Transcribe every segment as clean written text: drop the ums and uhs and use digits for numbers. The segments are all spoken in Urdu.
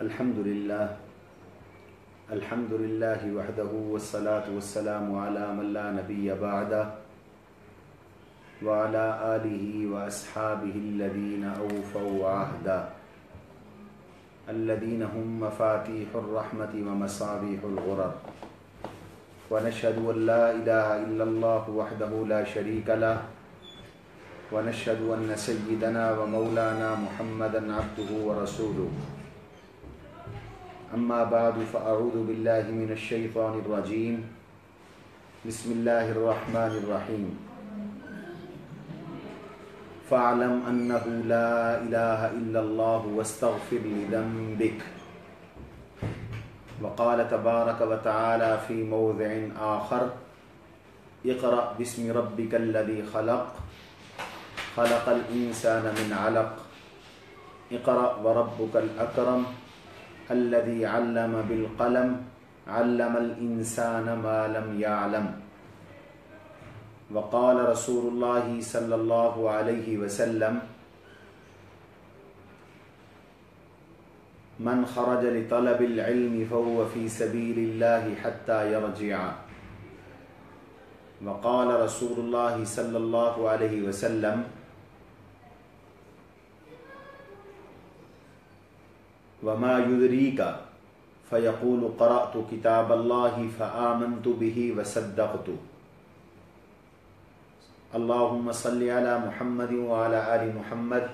الحمد لله وحده والصلاة والسلام على من لا نبي بعده وعلى آله وأصحابه الذين أوفوا عهدا الذين هم مفاتيح الرحمة ومصابيح الغرر ونشهد أن لا إله إلا الله وحده لا شريك له ونشهد أن سيدنا ومولانا محمدا عبده ورسوله أما بعد فأعوذ بالله من الشيطان الرجيم بسم الله الرحمن الرحيم فاعلم أنه لا إله إلا الله واستغفر لذنبك وقال تبارك وتعالى في موضع آخر اقرأ باسم ربك الذي خلق خلق الإنسان من علق اقرأ وربك الأكرم الذي علم بالقلم علم الإنسان ما لم يعلم وقال رسول الله صلى الله عليه وسلم من خرج لطلب العلم فهو في سبيل الله حتى يرجع وقال رسول الله صلى الله عليه وسلم وما يدريك فيقول قرأت كتاب الله فآمنت به وصدقت اللهم صل على محمد وعلى آل محمد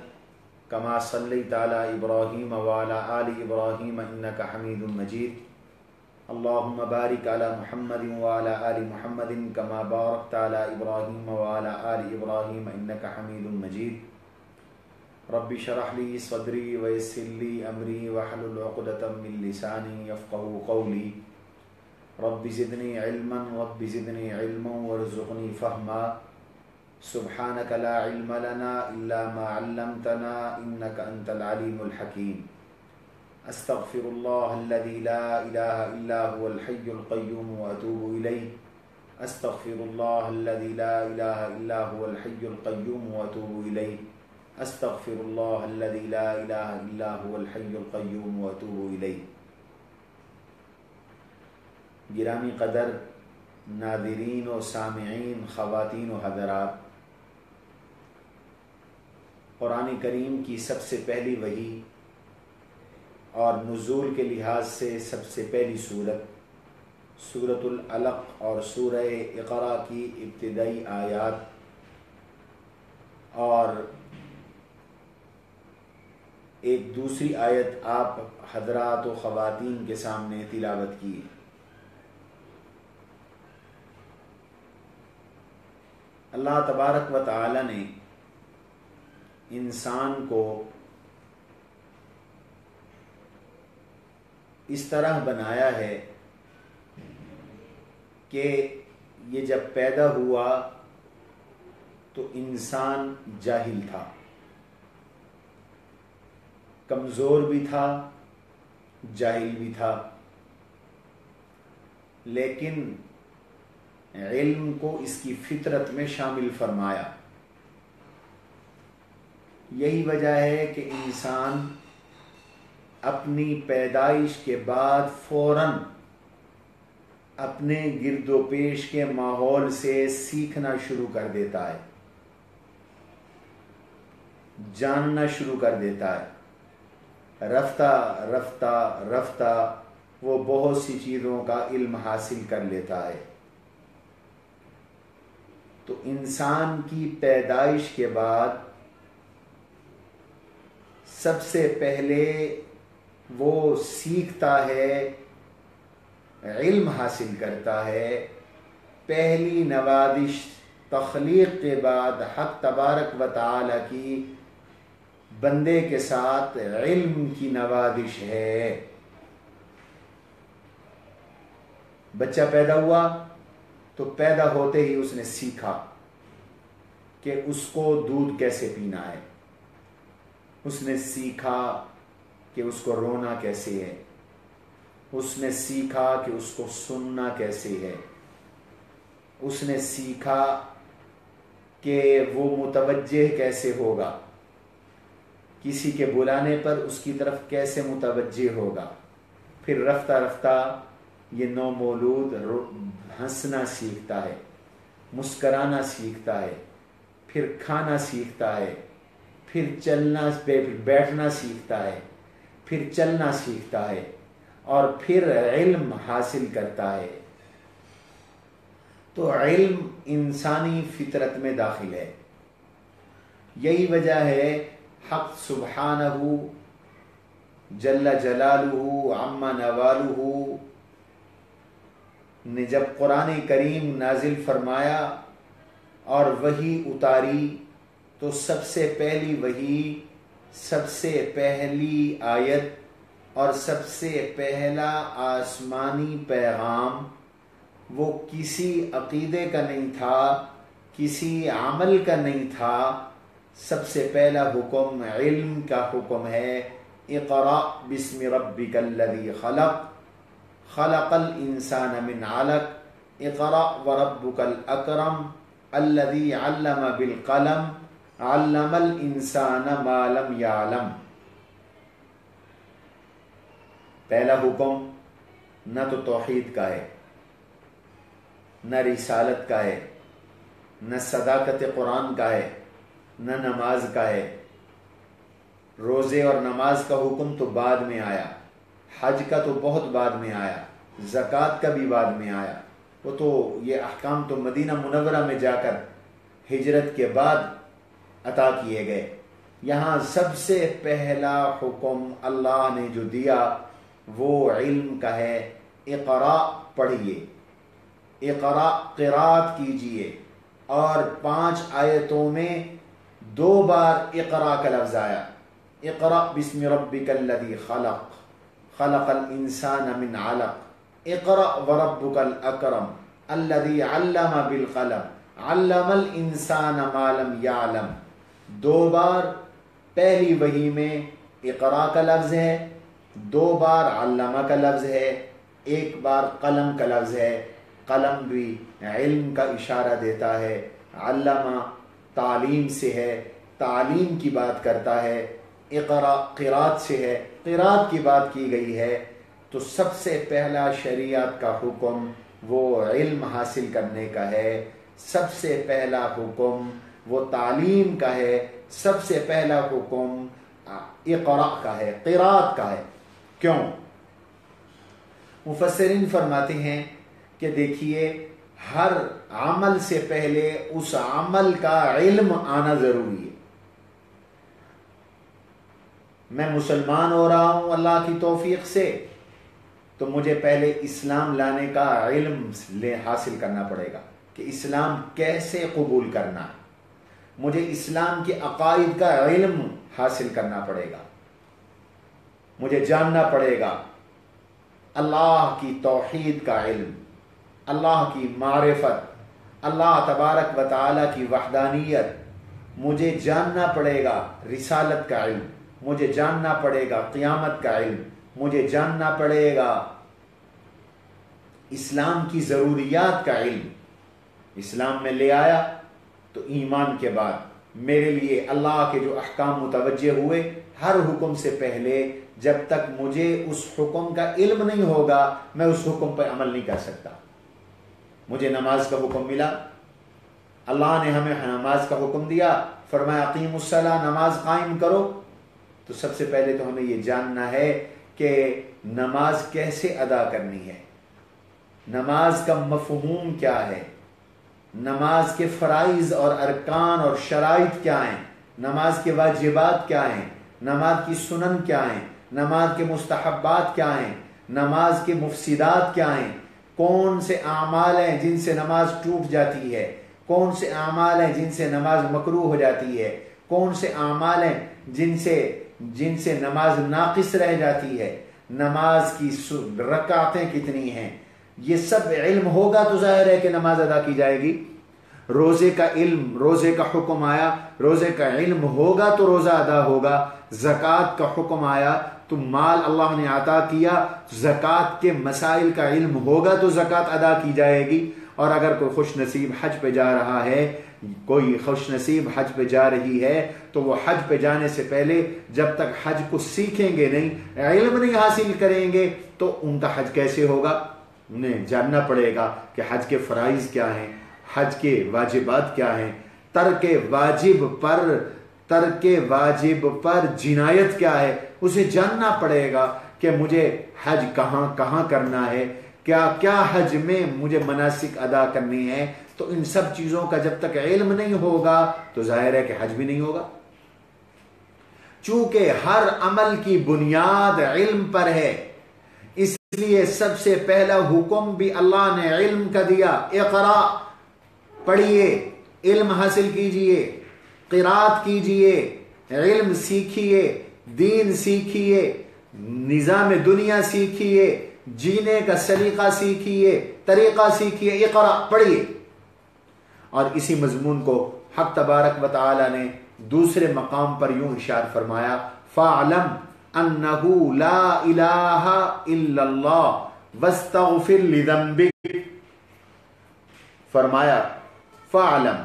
كما صليت على إبراهيم وعلى آل إبراهيم إنك حميد مجيد اللهم بارك على محمد وعلى آل محمد كما باركت على إبراهيم وعلى آل إبراهيم إنك حميد مجيد رب اشرح لي صدري ويسر لي أمري واحلل عقدة من لساني يفقهوا قولي رب زدني علما وارزقني فهما سبحانك لا علم لنا إلا ما علمتنا إنك أنت العليم الحكيم أستغفر الله الذي لا إله إلا هو الحي القيوم وأتوب إليه أستغفر الله الذي لا إله إلا هو الحي القيوم وأتوب إليه أستغفر الله الذي لا إله إلا هو الحي القيوم وأتوب إليه گرامی قدر ناظرین و سامعین، خواتین و حضرات، قرآن کریم کی سب سے پہلی وحی اور نزول کے لحاظ سے سب سے پہلی سورۃ العلق اور سورہ اقرا کی ابتدائی آیات اور ایک دوسری آیت آپ حضرات و خواتین کے سامنے تلاوت کی۔ اللہ تبارک و تعالی نے انسان کو اس طرح بنایا ہے کہ یہ جب پیدا ہوا تو انسان جاہل تھا، کمزور بھی تھا، جاہل بھی تھا، لیکن علم کو اس کی فطرت میں شامل فرمایا۔ یہی وجہ ہے کہ انسان اپنی پیدائش کے بعد فوراً اپنے گرد و پیش کے ماحول سے سیکھنا شروع کر دیتا ہے، جاننا شروع کر دیتا ہے۔ رفتہ رفتہ وہ بہت سی چیزوں کا علم حاصل کر لیتا ہے۔ تو انسان کی پیدائش کے بعد سب سے پہلے وہ سیکھتا ہے، علم حاصل کرتا ہے۔ پہلی نوازش تخلیق کے بعد حق تبارک و تعالی کی بندے کے ساتھ علم کی نوازش ہے۔ بچہ پیدا ہوا تو پیدا ہوتے ہی اس نے سیکھا کہ اس کو دودھ کیسے پینا ہے، اس نے سیکھا کہ اس کو رونا کیسے ہے، اس نے سیکھا کہ اس کو سننا کیسے ہے، اس نے سیکھا کہ وہ متوجہ کیسے ہوگا، کسی کے بلانے پر اس کی طرف کیسے متوجہ ہوگا. پھر رفتہ رفتہ یہ نومولود ہنسنا سیکھتا ہے، مسکرانا سیکھتا ہے، پھر کھانا سیکھتا ہے، پھر چلنا بیٹھنا سیکھتا ہے، پھر چلنا سیکھتا ہے، اور پھر علم حاصل کرتا ہے. تو علم انسانی فطرت میں داخل ہے. یہی وجہ ہے حق سبحانہ جل جلالہ عما نوالہ نے جب قرآن کریم نازل فرمایا اور وحی اتاری تو سب سے پہلی وحی، سب سے پہلی آیت اور سب سے پہلا آسمانی پیغام وہ کسی عقیدے کا نہیں تھا، کسی عمل کا نہیں تھا. سب سے پہلا حکم علم کا حکم ہے. اقرأ بسم ربک الذی خلق خلق الانسان من علق اقرأ وربک الاکرم الذی علم بالقلم علم الانسان ما لم یعلم. پہلا حکم نہ تو توحید کا ہے، نہ رسالت کا ہے، نہ صداقت قرآن کا ہے، نہ نماز کا ہے. روزے اور نماز کا حکم تو بعد میں آیا، حج کا تو بہت بعد میں آیا، زکوٰۃ کا بھی بعد میں آیا. وہ تو یہ احکام تو مدینہ منورہ میں جا کر ہجرت کے بعد عطا کیے گئے. یہاں سب سے پہلا حکم اللہ نے جو دیا وہ علم کا ہے. اقرا پڑھیے، اقرا قرات کیجئے. اور 5 آیتوں میں 2 بار اقرا کا لفظ آیا. اقرا بسم ربک الذی خلق خلق الانسان من علق اقرا وربک الاکرم الذی علم بالقلم علم الانسان ما لم یعلم. 2 بار پہلی وحی میں اقرا کا لفظ ہے، 2 بار علمہ کا لفظ ہے، 1 بار قلم کا لفظ ہے. قلم بھی علم کا اشارہ دیتا ہے، علمہ تعلیم سے ہے، تعلیم کی بات کرتا ہے. اقرا قرات سے ہے، قرات کی بات کی گئی ہے. تو سب سے پہلا شریعت کا حکم وہ علم حاصل کرنے کا ہے. سب سے پہلا حکم وہ تعلیم کا ہے. سب سے پہلا حکم اقرا کا ہے، قرات کا ہے. کیوں؟ مفسرین فرماتے ہیں کہ دیکھیے ہر عمل سے پہلے اس عمل کا علم آنا ضروری ہے. میں مسلمان ہو رہا ہوں اللہ کی توفیق سے، تو مجھے پہلے اسلام لانے کا علم حاصل کرنا پڑے گا کہ اسلام کیسے قبول کرنا ہے. مجھے اسلام کے عقائد کا علم حاصل کرنا پڑے گا. مجھے جاننا پڑے گا اللہ کی توحید کا علم، اللہ کی معرفت، اللہ تبارک و تعالی کی وحدانیت. مجھے جاننا پڑے گا رسالت کا علم، مجھے جاننا پڑے گا قیامت کا علم، مجھے جاننا پڑے گا اسلام کی ضروریات کا علم. اسلام میں لے آیا تو ایمان کے بعد میرے لیے اللہ کے جو احکام متوجہ ہوئے، ہر حکم سے پہلے جب تک مجھے اس حکم کا علم نہیں ہوگا میں اس حکم پر عمل نہیں کر سکتا. مجھے نماز کا حکم ملا، اللہ نے ہمیں نماز کا حکم دیا، فرمایا اقیموا الصلاۃ، نماز قائم کرو. تو سب سے پہلے تو ہمیں یہ جاننا ہے کہ نماز کیسے ادا کرنی ہے، نماز کا مفہوم کیا ہے، نماز کے فرائض اور ارکان اور شرائط کیا ہیں، نماز کے واجبات کیا ہیں، نماز کی سنن کیا ہیں، نماز کے مستحبات کیا ہیں، نماز کے مفسدات کیا ہیں، کون سے اعمال ہیں جن سے نماز ٹوٹ جاتی ہے، کون سے اعمال ہیں جن سے نماز مکروہ ہو جاتی ہے، کون سے اعمال ہیں جن سے نماز ناقص رہ جاتی ہے، نماز کی رکعتیں کتنی ہیں. یہ سب علم ہوگا تو ظاہر ہے کہ نماز ادا کی جائے گی. روزے کا علم، روزے کا حکم آیا، روزے کا علم ہوگا تو روزہ ادا ہوگا. زکوٰۃ کا حکم آیا تو مال اللہ نے عطا کیا، زکوٰۃ کے مسائل کا علم ہوگا تو زکوٰۃ ادا کی جائے گی. اور اگر کوئی خوش نصیب حج پہ جا رہا ہے کوئی خوش نصیب حج پہ جا رہی ہے تو وہ حج پہ جانے سے پہلے جب تک حج کو سیکھیں گے نہیں، علم نہیں حاصل کریں گے تو ان کا حج کیسے ہوگا؟ انہیں جاننا پڑے گا کہ حج کے فرائض کیا ہیں، حج کے واجبات کیا ہیں، ترک واجب پر جنایت کیا ہے، اسے جاننا پڑے گا کہ مجھے حج کہاں کہاں کرنا ہے، کیا کیا حج میں مجھے مناسک ادا کرنی ہے۔ تو ان سب چیزوں کا جب تک علم نہیں ہوگا تو ظاہر ہے کہ حج بھی نہیں ہوگا۔ چونکہ ہر عمل کی بنیاد علم پر ہے، اس لیے سب سے پہلا حکم بھی اللہ نے علم کا دیا، اقرا، پڑھیے، علم حاصل کیجئے، قرات کیجئے، علم سیکھیے، دین سیکھیے، نظام دنیا سیکھیے، جینے کا سلیقہ سیکھیے، طریقہ سیکھیے، اقرا، پڑھیے۔ اور اسی مضمون کو حق تبارک و تعالی نے دوسرے مقام پر یوں ارشاد فرمایا، فَاعْلَمْ أَنَّهُ لَا إِلَٰهَ إِلَّا اللَّهُ وَاسْتَغْفِرْ لِذَنبِكَ۔ فرمایا فَاعْلَمْ،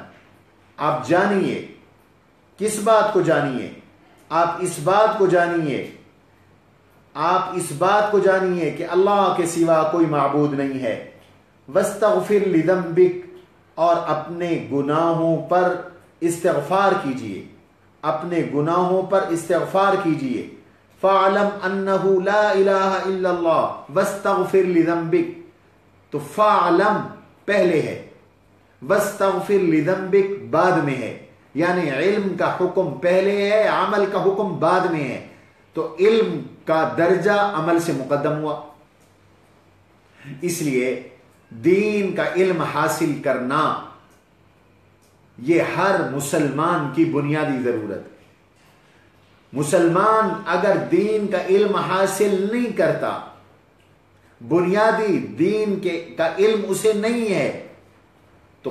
آپ جانیے، کس بات کو جانیے؟ آپ اس بات کو جانیے، آپ اس بات کو جانیے کہ اللہ کے سوا کوئی معبود نہیں ہے، وَاسْتَغْفِرْ لِذَنبِكَ، اور اپنے گناہوں پر استغفار کیجئے، اپنے گناہوں پر استغفار کیجئے۔ فَاعْلَمْ أَنَّهُ لَا إِلَٰهَ إِلَّا اللَّهُ وَاسْتَغْفِرْ لِذَنبِكَ، تو فَاعْلَمْ پہلے ہے، وَاسْتَغْفِرْ لِذَنبِكَ بعد میں ہے، یعنی علم کا حکم پہلے ہے، عمل کا حکم بعد میں ہے، تو علم کا درجہ عمل سے مقدم ہوا۔ اس لیے دین کا علم حاصل کرنا یہ ہر مسلمان کی بنیادی ضرورت ہے۔ مسلمان اگر دین کا علم حاصل نہیں کرتا، بنیادی دین کا علم اسے نہیں ہے، تو